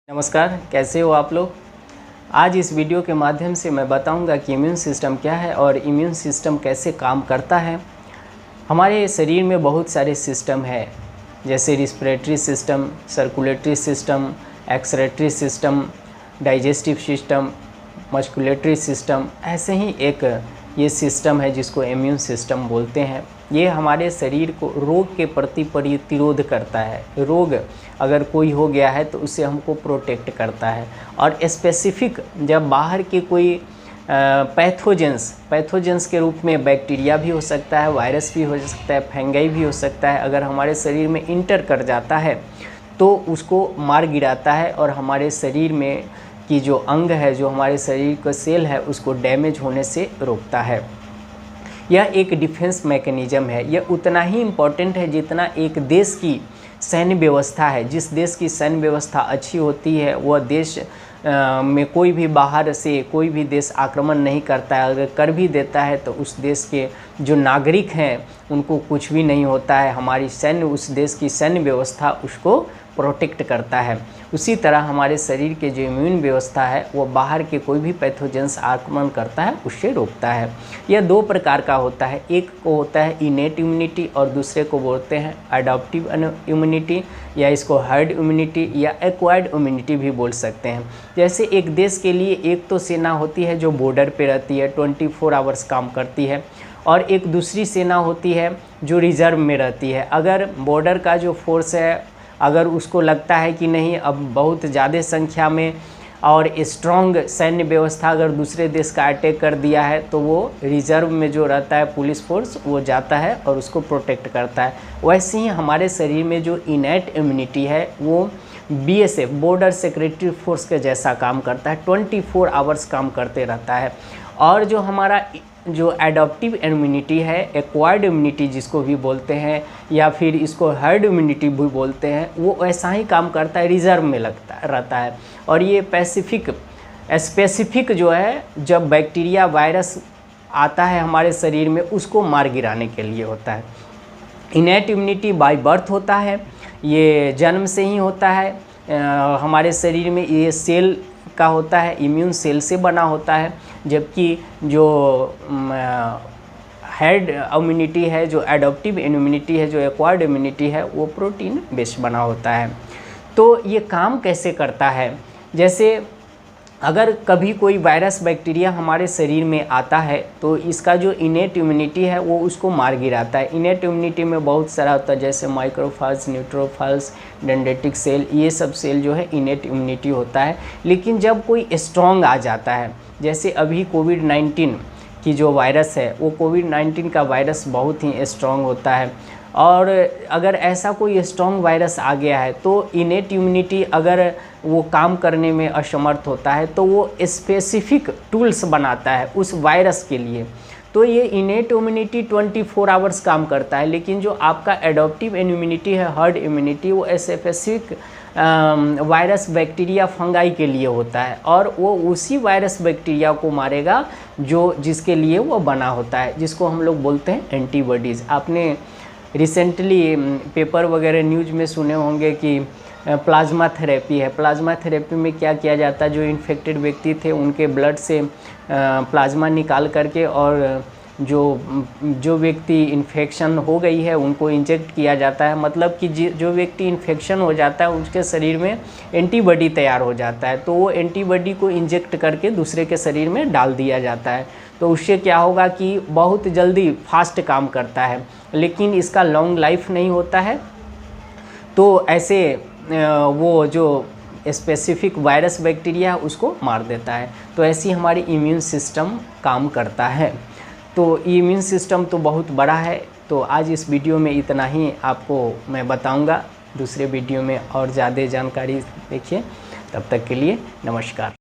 नमस्कार, कैसे हो आप लोग। आज इस वीडियो के माध्यम से मैं बताऊंगा कि इम्यून सिस्टम क्या है और इम्यून सिस्टम कैसे काम करता है। हमारे शरीर में बहुत सारे सिस्टम है, जैसे respiratory system, circulatory system, excretory system, digestive system, musculatory system. ऐसे ही एक ये सिस्टम है जिसको इम्यून सिस्टम बोलते हैं। ये हमारे शरीर को रोग के प्रति प्रतिरोध करता है। रोग अगर कोई हो गया है तो उससे हमको प्रोटेक्ट करता है। और स्पेसिफिक जब बाहर के कोई पैथोजेंस के रूप में बैक्टीरिया भी हो सकता है, वायरस भी हो सकता है, फंगाई भी हो सकता है, अगर हमारे शरीर में इंटर कर जाता है तो उसको मार गिराता है और हमारे शरीर में की जो अंग है, जो हमारे शरीर का सेल है, उसको डैमेज होने से रोकता है। यह एक डिफेंस मैकेनिज़्म है। यह उतना ही इम्पोर्टेंट है जितना एक देश की सैन्य व्यवस्था है। जिस देश की सैन्य व्यवस्था अच्छी होती है वह देश में कोई भी बाहर से कोई भी देश आक्रमण नहीं करता है। अगर कर भी देता है तो उस देश के जो नागरिक हैं उनको कुछ भी नहीं होता है। हमारी सैन्य, उस देश की सैन्य व्यवस्था उसको प्रोटेक्ट करता है। उसी तरह हमारे शरीर के जो इम्यून व्यवस्था है वो बाहर के कोई भी पैथोजेंस आक्रमण करता है उससे रोकता है। यह दो प्रकार का होता है। एक को होता है इनेट इम्यूनिटी और दूसरे को बोलते हैं एडॉप्टिव इम्यूनिटी, या इसको हर्ड इम्यूनिटी या एक्वायर्ड इम्यूनिटी भी बोल सकते हैं। जैसे एक देश के लिए एक तो सेना होती है जो बॉर्डर पे रहती है, 24 आवर्स काम करती है, और एक दूसरी सेना होती है जो रिजर्व में रहती है। अगर बॉर्डर का जो फोर्स है, अगर उसको लगता है कि नहीं अब बहुत ज़्यादा संख्या में और स्ट्रॉन्ग सैन्य व्यवस्था अगर दूसरे देश का अटैक कर दिया है तो वो रिजर्व में जो रहता है पुलिस फोर्स वो जाता है और उसको प्रोटेक्ट करता है। वैसे ही हमारे शरीर में जो इनेट इम्यूनिटी है वो BSF बॉर्डर सिक्योरिटी फोर्स के जैसा काम करता है, 24 आवर्स काम करते रहता है। और जो हमारा जो एडॉप्टिव इम्यूनिटी है, एक्वायर्ड इम्यूनिटी जिसको भी बोलते हैं, या फिर इसको हर्ड इम्यूनिटी भी बोलते हैं, वो ऐसा ही काम करता है, रिजर्व में रहता है। और ये स्पेसिफिक जो है, जब बैक्टीरिया वायरस आता है हमारे शरीर में उसको मार गिराने के लिए होता है। इनेट इम्यूनिटी बाय बर्थ होता है, ये जन्म से ही होता है। हमारे शरीर में ये सेल का होता है, इम्यून सेल से बना होता है। जबकि जो हर्ड इम्यूनिटी है, जो एडॉप्टिव इम्यूनिटी है, जो एक्वायर्ड इम्यूनिटी है, वो प्रोटीन बेस्ड बना होता है। तो ये काम कैसे करता है, जैसे अगर कभी कोई वायरस बैक्टीरिया हमारे शरीर में आता है तो इसका जो इनेट इम्यूनिटी है वो उसको मार गिराता है। इनेट इम्यूनिटी में बहुत सारा होता है, जैसे माइक्रोफाज, न्यूट्रोफाज, डेंड्रिटिक सेल, ये सब सेल जो है इनेट इम्यूनिटी होता है। लेकिन जब कोई स्ट्रॉन्ग आ जाता है, जैसे अभी कोविड-19 की जो वायरस है, वो कोविड-19 का वायरस बहुत ही स्ट्रॉन्ग होता है। और अगर ऐसा कोई स्ट्रॉन्ग वायरस आ गया है तो इनेट इम्यूनिटी अगर वो काम करने में असमर्थ होता है तो वो स्पेसिफिक टूल्स बनाता है उस वायरस के लिए। तो ये इनेट इम्यूनिटी 24 आवर्स काम करता है। लेकिन जो आपका एडॉप्टिव इम्यूनिटी है, हर्ड इम्यूनिटी, वो स्पेसिफिक वायरस, बैक्टीरिया, फंगाई के लिए होता है, और वो उसी वायरस बैक्टीरिया को मारेगा जो जिसके लिए वो बना होता है, जिसको हम लोग बोलते हैं एंटीबॉडीज़। आपने रिसेंटली पेपर वगैरह न्यूज़ में सुने होंगे कि प्लाज्मा थेरेपी है। प्लाज्मा थेरेपी में क्या किया जाता है, जो इन्फेक्टेड व्यक्ति थे उनके ब्लड से प्लाज्मा निकाल करके और जो व्यक्ति इन्फेक्शन हो गई है उनको इंजेक्ट किया जाता है। मतलब कि जो व्यक्ति इन्फेक्शन हो जाता है उसके शरीर में एंटीबॉडी तैयार हो जाता है, तो वो एंटीबॉडी को इंजेक्ट करके दूसरे के शरीर में डाल दिया जाता है। तो उससे क्या होगा कि बहुत जल्दी फास्ट काम करता है, लेकिन इसका लॉन्ग लाइफ नहीं होता है। तो ऐसे वो जो स्पेसिफिक वायरस बैक्टीरिया है उसको मार देता है। तो ऐसी हमारी इम्यून सिस्टम काम करता है। तो इम्यून सिस्टम तो बहुत बड़ा है। तो आज इस वीडियो में इतना ही आपको मैं बताऊंगा। दूसरे वीडियो में और ज़्यादा जानकारी देखिए। तब तक के लिए नमस्कार।